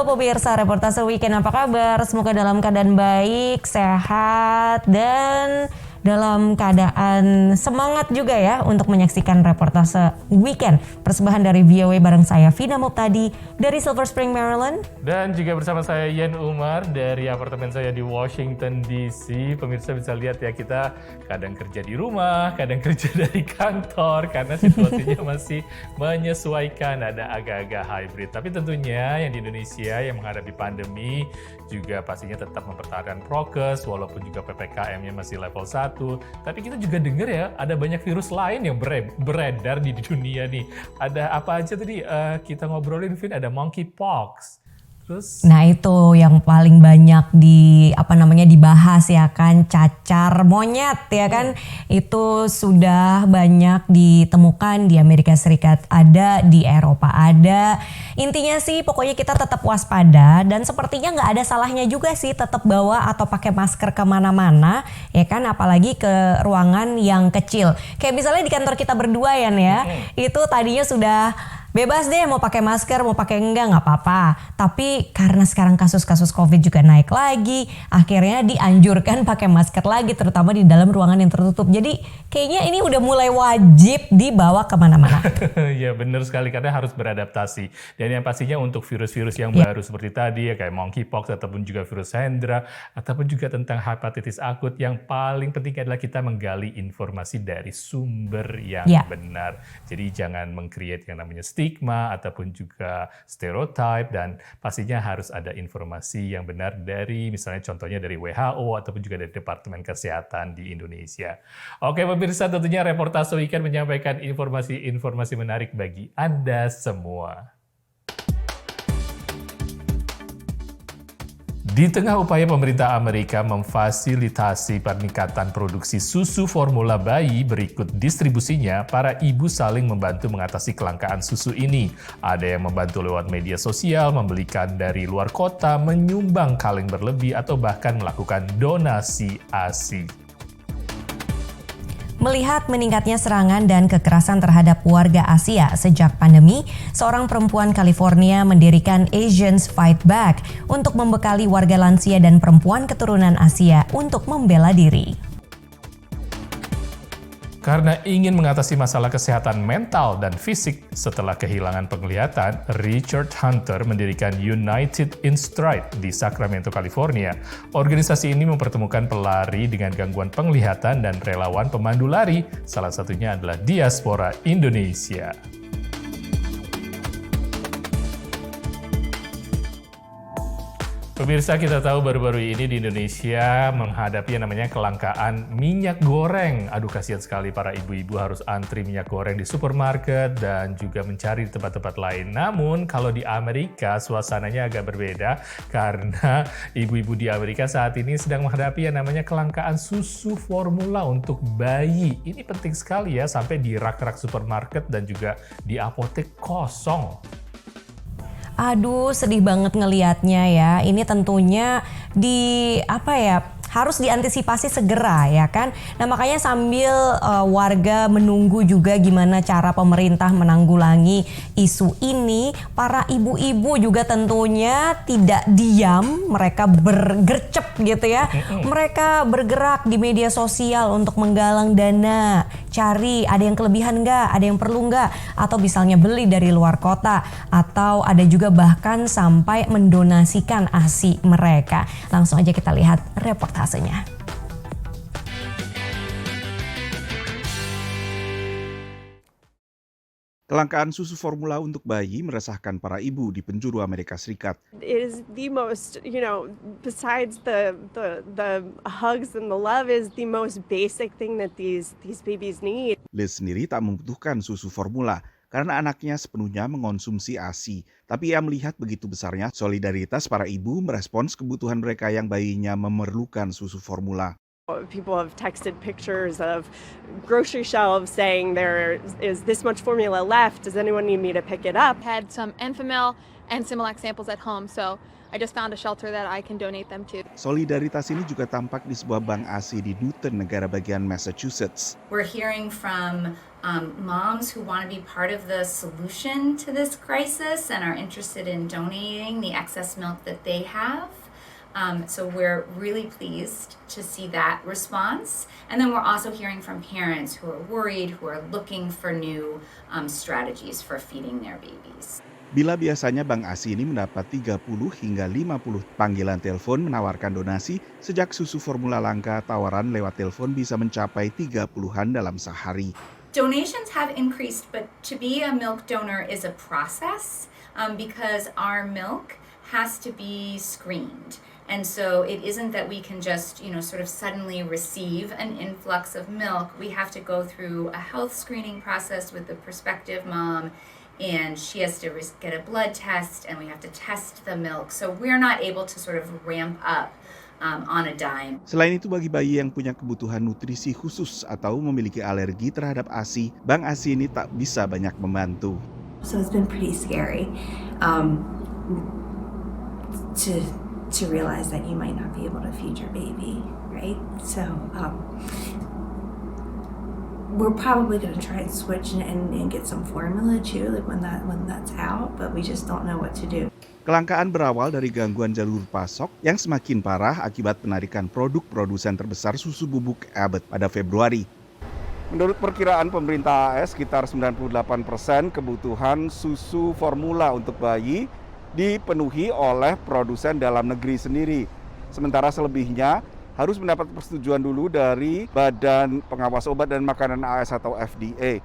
Halo pemirsa Reportase Weekend, apa kabar? Semoga dalam keadaan baik, sehat, dan dalam keadaan semangat juga ya untuk menyaksikan Reportase Weekend. Persembahan dari VOA bareng saya Vina Muptadi dari Silver Spring, Maryland. Dan juga bersama saya Yen Umar dari apartemen saya di Washington DC. Pemirsa bisa lihat ya, kita kadang kerja di rumah, kadang kerja dari kantor karena situasinya masih menyesuaikan, ada agak-agak hybrid. Tapi tentunya yang di Indonesia yang menghadapi pandemi juga pastinya tetap mempertahankan prokes walaupun juga PPKM-nya masih level 1. Tapi kita juga dengar ya, ada banyak virus lain yang beredar di dunia nih. Ada apa aja tadi kita ngobrolin, Vin? Ada monkeypox. Terus? Nah itu yang paling banyak dibahas ya kan, cacar monyet ya kan. Itu sudah banyak ditemukan di Amerika Serikat ada, di Eropa ada. Intinya sih pokoknya kita tetap waspada dan sepertinya nggak ada salahnya juga sih tetap bawa atau pakai masker kemana-mana ya kan, apalagi ke ruangan yang kecil. Kayak misalnya di kantor kita berdua ya, itu tadinya sudah bebas deh mau pakai masker, mau pakai enggak nggak apa-apa. Tapi karena sekarang kasus-kasus COVID juga naik lagi, akhirnya dianjurkan pakai masker lagi, terutama di dalam ruangan yang tertutup. Jadi kayaknya ini udah mulai wajib dibawa kemana-mana. Ya benar sekali, karena harus beradaptasi. Dan yang pastinya untuk virus-virus yang baru seperti tadi ya, kayak monkeypox ataupun juga virus Hendra, ataupun juga tentang hepatitis akut, yang paling penting adalah kita menggali informasi dari sumber yang benar. Jadi jangan meng-create yang namanya stigma ataupun juga stereotype, dan pastinya harus ada informasi yang benar dari misalnya contohnya dari WHO ataupun juga dari Departemen Kesehatan di Indonesia. Oke pemirsa, tentunya Reportase Weekend menyampaikan informasi-informasi menarik bagi Anda semua. Di tengah upaya pemerintah Amerika memfasilitasi peningkatan produksi susu formula bayi berikut distribusinya, para ibu saling membantu mengatasi kelangkaan susu ini. Ada yang membantu lewat media sosial, membelikan dari luar kota, menyumbang kaleng berlebih, atau bahkan melakukan donasi ASI. Melihat meningkatnya serangan dan kekerasan terhadap warga Asia sejak pandemi, seorang perempuan California mendirikan Asians Fight Back untuk membekali warga lansia dan perempuan keturunan Asia untuk membela diri. Karena ingin mengatasi masalah kesehatan mental dan fisik setelah kehilangan penglihatan, Richard Hunter mendirikan United in Stride di Sacramento, California. Organisasi ini mempertemukan pelari dengan gangguan penglihatan dan relawan pemandu lari, salah satunya adalah diaspora Indonesia. Pemirsa, kita tahu baru-baru ini di Indonesia menghadapi yang namanya kelangkaan minyak goreng. Aduh, kasihan sekali para ibu-ibu harus antri minyak goreng di supermarket dan juga mencari di tempat-tempat lain. Namun, kalau di Amerika suasananya agak berbeda karena ibu-ibu di Amerika saat ini sedang menghadapi yang namanya kelangkaan susu formula untuk bayi. Ini penting sekali ya, sampai di rak-rak supermarket dan juga di apotek kosong. Aduh, sedih banget ngelihatnya ya. Ini tentunya harus diantisipasi segera ya kan. Nah makanya sambil warga menunggu juga gimana cara pemerintah menanggulangi isu ini, para ibu-ibu juga tentunya tidak diam, mereka bergercep gitu ya. Mereka bergerak di media sosial untuk menggalang dana, cari ada yang kelebihan nggak, ada yang perlu nggak, atau misalnya beli dari luar kota, atau ada juga bahkan sampai mendonasikan ASI mereka. Langsung aja kita lihat reportasenya. Kelangkaan susu formula untuk bayi meresahkan para ibu di penjuru Amerika Serikat. It is the most, besides the hugs and the love, is the most basic thing that these babies need. Liz sendiri tak membutuhkan susu formula karena anaknya sepenuhnya mengonsumsi ASI. Tapi ia melihat begitu besarnya solidaritas para ibu merespons kebutuhan mereka yang bayinya memerlukan susu formula. People have texted pictures of grocery shelves saying there is this much formula left. Does anyone need me to pick it up? Had some Enfamil and Similac samples at home, so I just found a shelter that I can donate them to. Solidaritas ini juga tampak di sebuah bank ASI di Newton, negara bagian Massachusetts. We're hearing from moms who want to be part of the solution to this crisis and are interested in donating the excess milk that they have. So we're really pleased to see that response. And then we're also hearing from parents who are worried, who are looking for new strategies for feeding their babies. Bila biasanya Bank ASI ini mendapat 30 hingga 50 panggilan telepon menawarkan donasi, sejak susu formula langka, tawaran lewat telepon bisa mencapai 30-an dalam sehari. Donations have increased, but to be a milk donor is a process because our milk has to be screened. And so it isn't that we can just, sort of suddenly receive an influx of milk. We have to go through a health screening process with the prospective mom, and she has to get a blood test, and we have to test the milk. So we're not able to sort of ramp up on a dime. Selain itu, bagi bayi yang punya kebutuhan nutrisi khusus atau memiliki alergi terhadap ASI, Bank ASI ini tak bisa banyak membantu. So it's been pretty scary to realize that you might not be able to feed your baby, right? So we're probably going to try and switch and get some formula too, like when that's out, but we just don't know what to do. Kelangkaan berawal dari gangguan jalur pasok yang semakin parah akibat penarikan produk produsen terbesar susu bubuk Abbott pada Februari. Menurut perkiraan pemerintah AS, sekitar 98% kebutuhan susu formula untuk bayi dipenuhi oleh produsen dalam negeri sendiri. Sementara selebihnya harus mendapat persetujuan dulu dari Badan Pengawas Obat dan Makanan AS atau FDA.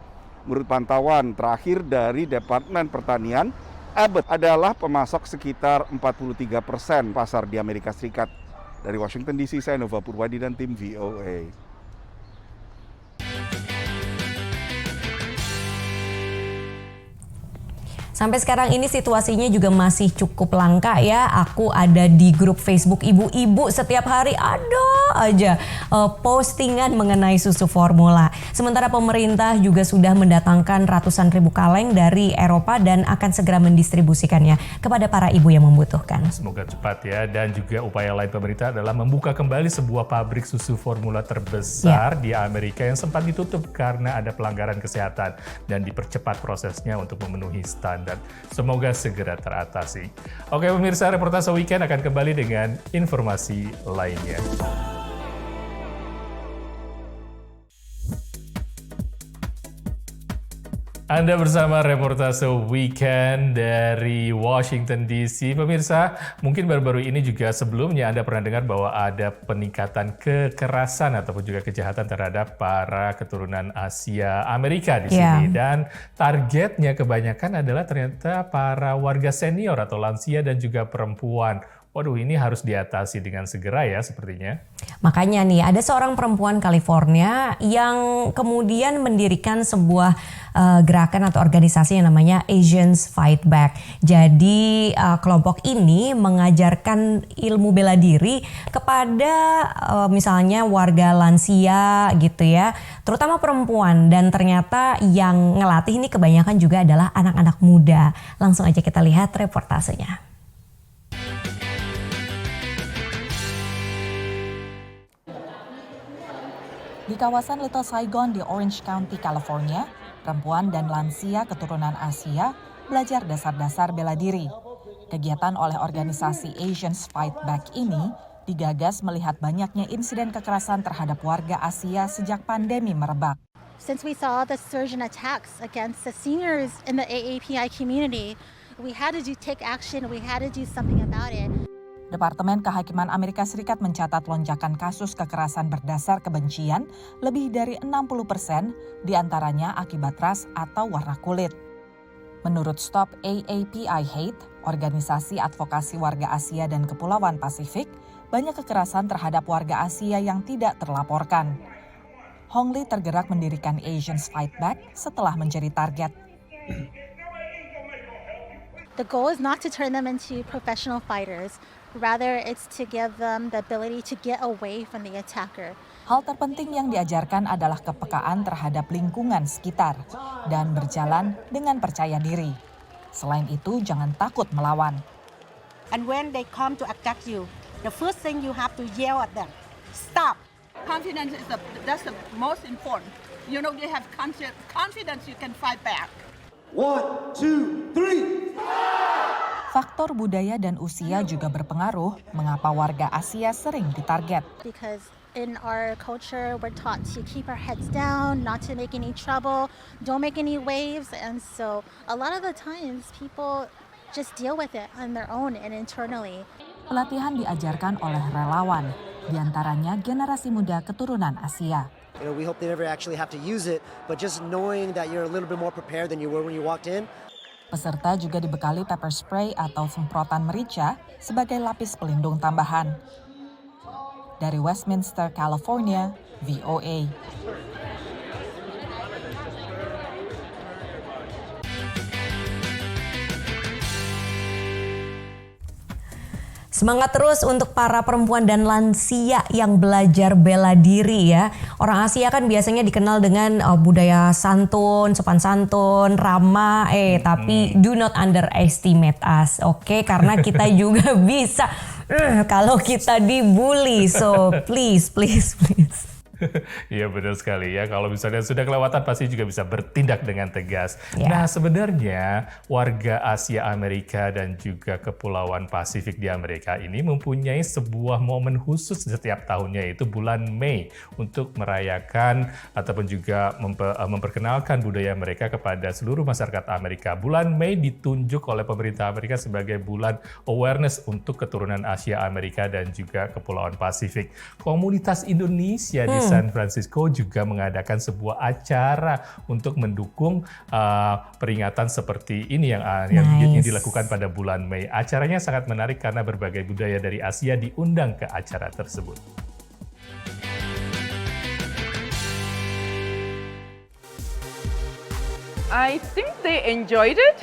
Menurut pantauan terakhir dari Departemen Pertanian, Abbott adalah pemasok sekitar 43% pasar di Amerika Serikat. Dari Washington DC, saya Nova Purwadi dan tim VOA. Sampai sekarang ini situasinya juga masih cukup langka ya. Aku ada di grup Facebook ibu-ibu, setiap hari ada aja postingan mengenai susu formula. Sementara pemerintah juga sudah mendatangkan ratusan ribu kaleng dari Eropa dan akan segera mendistribusikannya kepada para ibu yang membutuhkan. Semoga cepat ya. Dan juga upaya lain pemerintah adalah membuka kembali sebuah pabrik susu formula terbesar di Amerika yang sempat ditutup karena ada pelanggaran kesehatan dan dipercepat prosesnya untuk memenuhi standar. Semoga segera teratasi. Oke pemirsa, reportase weekend akan kembali dengan informasi lainnya. Anda bersama reportase weekend dari Washington DC. Pemirsa, mungkin baru-baru ini juga sebelumnya Anda pernah dengar bahwa ada peningkatan kekerasan ataupun juga kejahatan terhadap para keturunan Asia Amerika di sini. Dan targetnya kebanyakan adalah ternyata para warga senior atau lansia dan juga perempuan. Waduh, ini harus diatasi dengan segera ya sepertinya. Makanya nih, ada seorang perempuan California yang kemudian mendirikan sebuah gerakan atau organisasi yang namanya Asians Fight Back. Jadi kelompok ini mengajarkan ilmu bela diri kepada misalnya warga lansia gitu ya, terutama perempuan. Dan ternyata yang ngelatih ini kebanyakan juga adalah anak-anak muda. Langsung aja kita lihat reportasenya. Di kawasan Little Saigon di Orange County, California, perempuan dan lansia keturunan Asia belajar dasar-dasar bela diri. Kegiatan oleh organisasi Asians Fight Back ini digagas melihat banyaknya insiden kekerasan terhadap warga Asia sejak pandemi merebak. Since we saw the surge in attacks against the seniors in the AAPI community, we had to take action, we had to do something about it. Departemen Kehakiman Amerika Serikat mencatat lonjakan kasus kekerasan berdasar kebencian lebih dari 60%, diantaranya akibat ras atau warna kulit. Menurut Stop AAPI Hate, organisasi advokasi warga Asia dan Kepulauan Pasifik, banyak kekerasan terhadap warga Asia yang tidak terlaporkan. Hong Lee tergerak mendirikan Asians Fight Back setelah menjadi target. The goal is not to turn them into professional fighters. Rather, it's to give them the ability to get away from the attacker. Hal terpenting yang diajarkan adalah kepekaan terhadap lingkungan sekitar dan berjalan dengan percaya diri. Selain itu, jangan takut melawan. And when they come to attack you, the first thing you have to yell at them, stop. Confidence is that's the most important. You know, you have confidence, you can fight back. 1, 2, 3. Faktor budaya dan usia juga berpengaruh mengapa warga Asia sering ditarget. Because in our culture, we're taught to keep our heads down, not to make any trouble, don't make any waves. And so a lot of the times people just deal with it on their own and internally. Pelatihan diajarkan oleh relawan, diantaranya generasi muda keturunan Asia. You know, we hope they never actually have to use it, but just knowing that you're a little bit more prepared than you were when you walked in. Peserta juga dibekali pepper spray atau semprotan merica sebagai lapis pelindung tambahan. Dari Westminster, California, VOA. Semangat terus untuk para perempuan dan lansia yang belajar bela diri ya. Orang Asia kan biasanya dikenal dengan budaya santun, sopan santun, ramah, tapi do not underestimate us, oke? Karena kita juga bisa kalau kita dibully, so please. Iya benar sekali ya, kalau misalnya sudah kelewatan pasti juga bisa bertindak dengan tegas. Ya. Nah sebenarnya warga Asia Amerika dan juga Kepulauan Pasifik di Amerika ini mempunyai sebuah momen khusus setiap tahunnya, yaitu bulan Mei, untuk merayakan ataupun juga memperkenalkan budaya mereka kepada seluruh masyarakat Amerika. Bulan Mei ditunjuk oleh pemerintah Amerika sebagai bulan awareness untuk keturunan Asia Amerika dan juga Kepulauan Pasifik. Komunitas Indonesia di San Francisco juga mengadakan sebuah acara untuk mendukung peringatan seperti ini yang dilakukan pada bulan Mei. Acaranya sangat menarik karena berbagai budaya dari Asia diundang ke acara tersebut. I think they enjoyed it.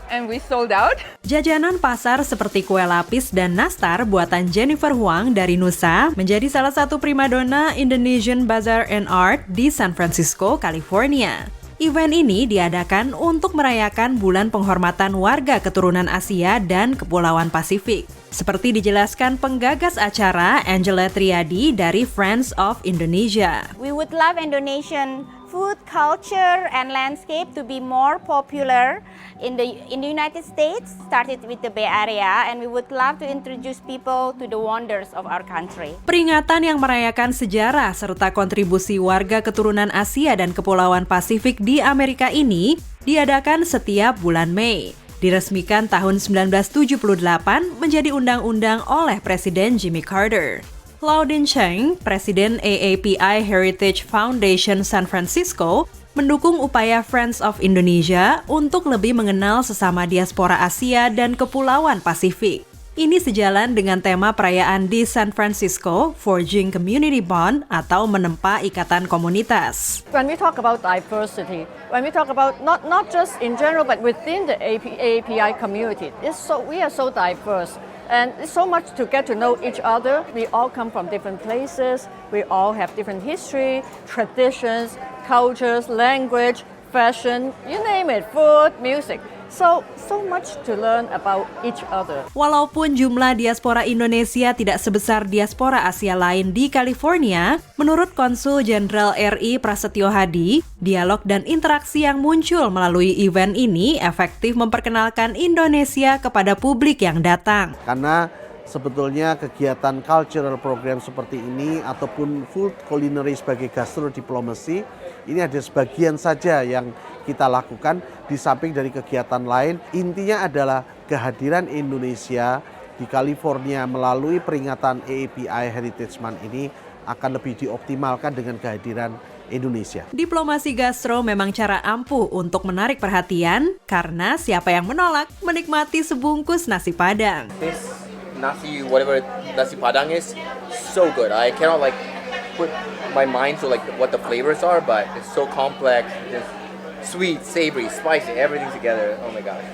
And we sold out. Jajanan pasar seperti kue lapis dan nastar buatan Jennifer Huang dari Nusa menjadi salah satu primadona Indonesian Bazaar and Art di San Francisco, California. Event ini diadakan untuk merayakan bulan penghormatan warga keturunan Asia dan Kepulauan Pasifik. Seperti dijelaskan penggagas acara Angela Triadi dari Friends of Indonesia. We would love Indonesian food, culture, and landscape to be more popular in the United States, started with the Bay Area, and we would love to introduce people to the wonders of our country. Peringatan yang merayakan sejarah serta kontribusi warga keturunan Asia dan Kepulauan Pasifik di Amerika ini diadakan setiap bulan Mei. Diresmikan tahun 1978 menjadi undang-undang oleh Presiden Jimmy Carter. Claudine Cheng, Presiden AAPI Heritage Foundation San Francisco, mendukung upaya Friends of Indonesia untuk lebih mengenal sesama diaspora Asia dan Kepulauan Pasifik. Ini sejalan dengan tema perayaan di San Francisco, Forging Community Bond atau menempa ikatan komunitas. When we talk about diversity, when we talk about not just in general but within the AAPI community, we are so diverse. And it's so much to get to know each other. We all come from different places. We all have different history, traditions, cultures, language, fashion, you name it, food, music. So much to learn about each other. Walaupun jumlah diaspora Indonesia tidak sebesar diaspora Asia lain di California, menurut Konsul Jenderal RI Prasetyo Hadi, dialog dan interaksi yang muncul melalui event ini efektif memperkenalkan Indonesia kepada publik yang datang. Karena sebetulnya kegiatan cultural program seperti ini ataupun food culinary sebagai gastrodiplomasi ini ada sebagian saja yang kita lakukan di samping dari kegiatan lain. Intinya adalah kehadiran Indonesia di California melalui peringatan AAPI Heritage Month ini akan lebih dioptimalkan dengan kehadiran Indonesia. Diplomasi gastro memang cara ampuh untuk menarik perhatian karena siapa yang menolak menikmati sebungkus nasi Padang. Nasi, whatever nasi Padang is, so good. I cannot put my mind to what the flavors are, but it's so complex. Just sweet, savory, spicy, everything together. Oh my gosh,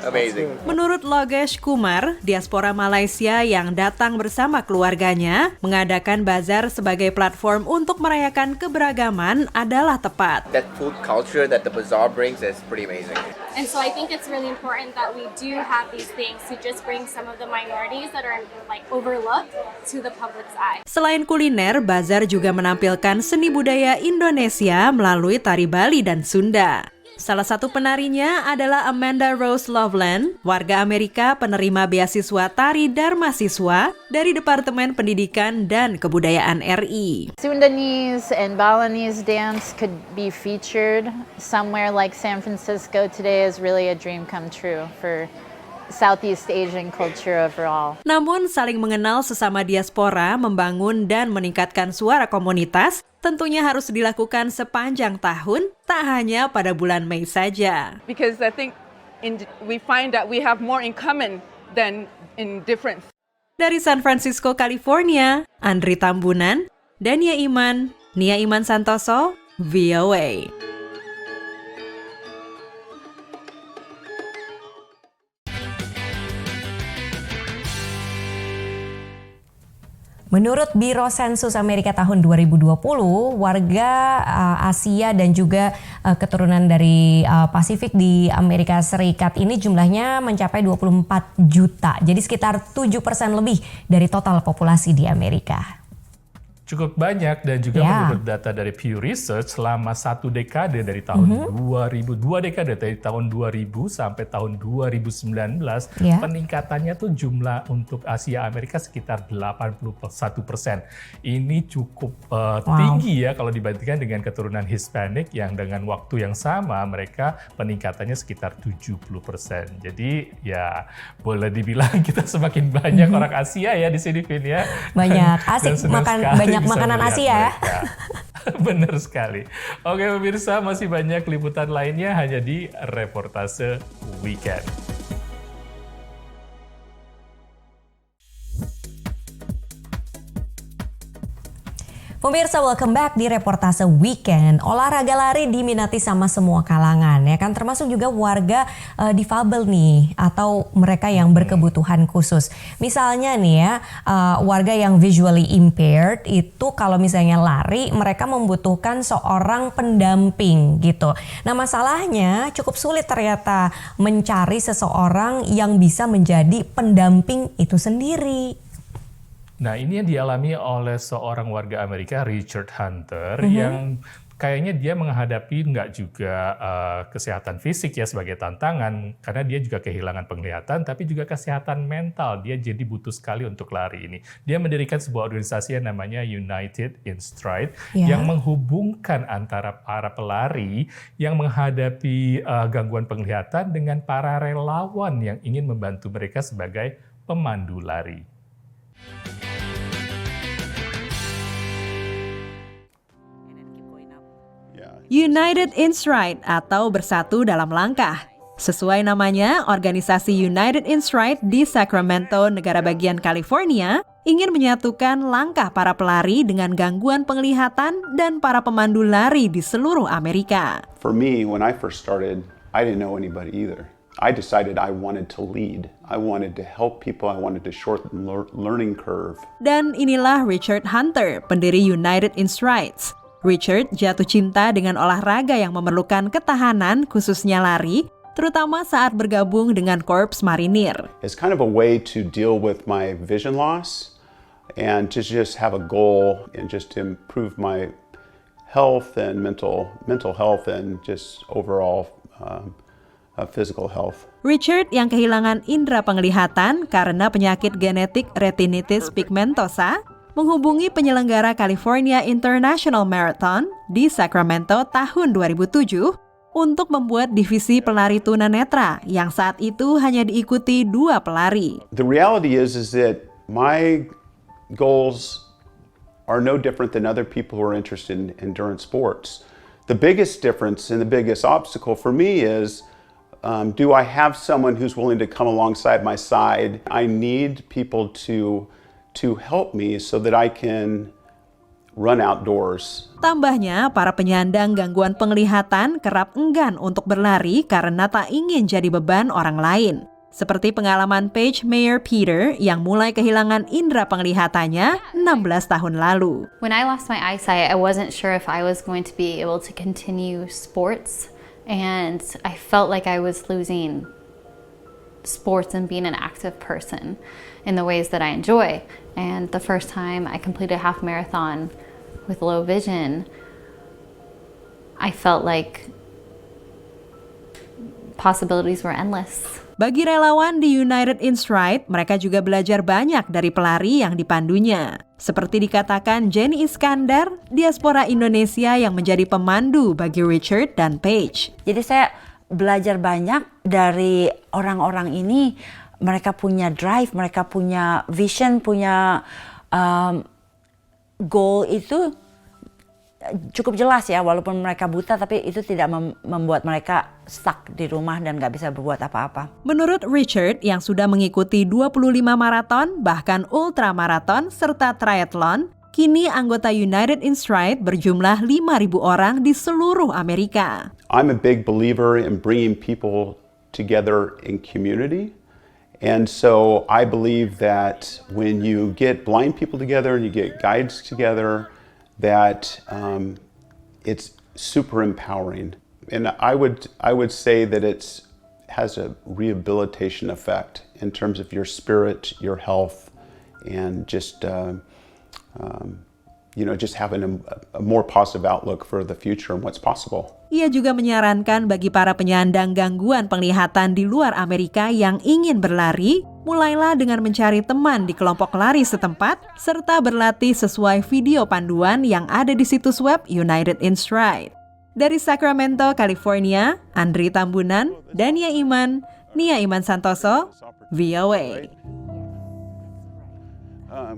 amazing. Menurut Logesh Kumar, diaspora Malaysia yang datang bersama keluarganya mengadakan bazar sebagai platform untuk merayakan keberagaman adalah tepat. That food culture that the bazaar brings is pretty amazing. And so I think it's really important that we do have these things to just bring some of the minorities that are like overlooked to the public's eye. Selain kuliner, bazar juga menampilkan seni budaya Indonesia melalui tari Bali dan Sunda. Salah satu penarinya adalah Amanda Rose Loveland, warga Amerika penerima beasiswa tari Dharma Siswa dari Departemen Pendidikan dan Kebudayaan RI. Sundanese and Balinese dance could be featured somewhere like San Francisco today is really a dream come true for Southeast Asian culture overall. Namun saling mengenal sesama diaspora, membangun dan meningkatkan suara komunitas tentunya harus dilakukan sepanjang tahun, tak hanya pada bulan Mei saja. Because I think we find that we have more in common than in difference. Dari San Francisco, California, Andri Tambunan, Dania Iman, Nia Iman Santoso, VOA. Menurut Biro Sensus Amerika tahun 2020, warga Asia dan juga keturunan dari Pasifik di Amerika Serikat ini jumlahnya mencapai 24 juta. Jadi sekitar 7% lebih dari total populasi di Amerika. Cukup banyak dan juga menurut data dari Pew Research selama satu dekade dari tahun 2000, dua dekade dari tahun 2000 sampai tahun 2019, peningkatannya tuh jumlah untuk Asia Amerika sekitar 81%. Ini cukup tinggi ya kalau dibandingkan dengan keturunan Hispanic yang dengan waktu yang sama mereka peningkatannya sekitar 70%. Jadi ya boleh dibilang kita semakin banyak orang Asia ya di sini, Vin ya. Banyak asik makan banyak makanan Asia ya. Benar sekali. Oke pemirsa, masih banyak liputan lainnya hanya di Reportase Weekend. Pemirsa, welcome back di Reportase Weekend. Olahraga lari diminati sama semua kalangan ya kan, termasuk juga warga difabel nih atau mereka yang berkebutuhan khusus. Misalnya nih ya, warga yang visually impaired itu kalau misalnya lari mereka membutuhkan seorang pendamping gitu. Nah, masalahnya cukup sulit ternyata mencari seseorang yang bisa menjadi pendamping itu sendiri. Nah, ini yang dialami oleh seorang warga Amerika, Richard Hunter, yang kayaknya dia menghadapi nggak juga kesehatan fisik ya sebagai tantangan, karena dia juga kehilangan penglihatan, tapi juga kesehatan mental. Dia jadi butuh sekali untuk lari ini. Dia mendirikan sebuah organisasi yang namanya United in Stride, yang menghubungkan antara para pelari yang menghadapi gangguan penglihatan dengan para relawan yang ingin membantu mereka sebagai pemandu lari. United in Stride atau Bersatu dalam Langkah. Sesuai namanya, organisasi United in Stride di Sacramento, negara bagian California, ingin menyatukan langkah para pelari dengan gangguan penglihatan dan para pemandu lari di seluruh Amerika. For me, when I first started, I didn't know anybody either. I decided I wanted to lead. I wanted to help people. I wanted to shorten the learning curve. Dan inilah Richard Hunter, pendiri United in Strides. Richard jatuh cinta dengan olahraga yang memerlukan ketahanan, khususnya lari, terutama saat bergabung dengan Korps Marinir. It's kind of a way to deal with my vision loss and to just have a goal and just to improve my health and mental health and just overall physical health. Richard yang kehilangan indera penglihatan karena penyakit genetik retinitis pigmentosa menghubungi penyelenggara California International Marathon di Sacramento tahun 2007 untuk membuat divisi pelari tunanetra yang saat itu hanya diikuti 2 pelari. The reality is that my goals are no different than other people who are interested in endurance sports. The biggest difference and the biggest obstacle for me is do I have someone who's willing to come alongside my side? I need people to help me so that I can run outdoors. Tambahnya, para penyandang gangguan penglihatan kerap enggan untuk berlari karena tak ingin jadi beban orang lain. Seperti pengalaman Paige Mayer Peter yang mulai kehilangan indera penglihatannya 16 tahun lalu. When I lost my eyesight, I wasn't sure if I was going to be able to continue sports, and I felt like I was losing sports and being an active person in the ways that I enjoy. And the first time I completed a half marathon with low vision, I felt like possibilities were endless. Bagi relawan di United in Stride, mereka juga belajar banyak dari pelari yang dipandunya. Seperti dikatakan Jenny Iskandar, diaspora Indonesia yang menjadi pemandu bagi Richard dan Paige. Jadi saya belajar banyak dari orang-orang ini. Mereka punya drive, mereka punya vision, punya goal itu cukup jelas ya, walaupun mereka buta tapi itu tidak membuat mereka stuck di rumah dan gak bisa berbuat apa-apa. Menurut Richard yang sudah mengikuti 25 maraton, bahkan ultramaraton serta triathlon, kini anggota United in Stride berjumlah 5.000 orang di seluruh Amerika. I'm a big believer in bringing people together in community. And so I believe that when you get blind people together and you get guides together, that it's super empowering, and I would say that it has a rehabilitation effect in terms of your spirit, your health, and just just having a more positive outlook for the future and what's possible. Ia juga menyarankan bagi para penyandang gangguan penglihatan di luar Amerika yang ingin berlari, mulailah dengan mencari teman di kelompok lari setempat, serta berlatih sesuai video panduan yang ada di situs web United in Stride. Dari Sacramento, California, Andri Tambunan, Dania Iman, Nia Iman Santoso, VOA.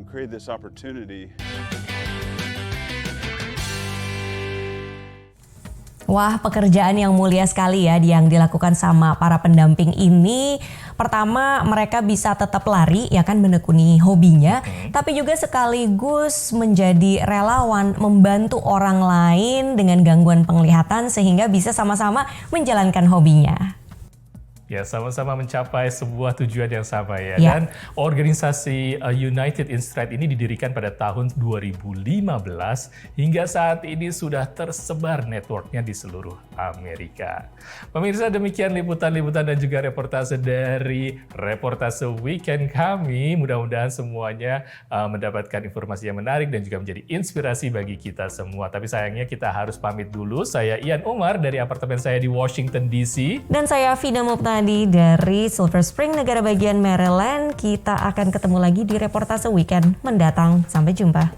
Create this opportunity. Wah, pekerjaan yang mulia sekali ya yang dilakukan sama para pendamping ini. Pertama, mereka bisa tetap lari, ya kan, menekuni hobinya, tapi juga sekaligus menjadi relawan, membantu orang lain dengan gangguan penglihatan sehingga bisa sama-sama menjalankan hobinya. Ya, sama-sama mencapai sebuah tujuan yang sama ya. Dan organisasi United in Stride ini didirikan pada tahun 2015 hingga saat ini sudah tersebar networknya di seluruh Amerika. Pemirsa, demikian liputan-liputan dan juga reportase dari Reportase Weekend kami. Mudah-mudahan semuanya mendapatkan informasi yang menarik dan juga menjadi inspirasi bagi kita semua. Tapi sayangnya kita harus pamit dulu. Saya Ian Umar dari apartemen saya di Washington DC. Dan saya Fida Mupnadi dari Silver Spring, negara bagian Maryland. Kita akan ketemu lagi di Reportase Weekend mendatang. Sampai jumpa.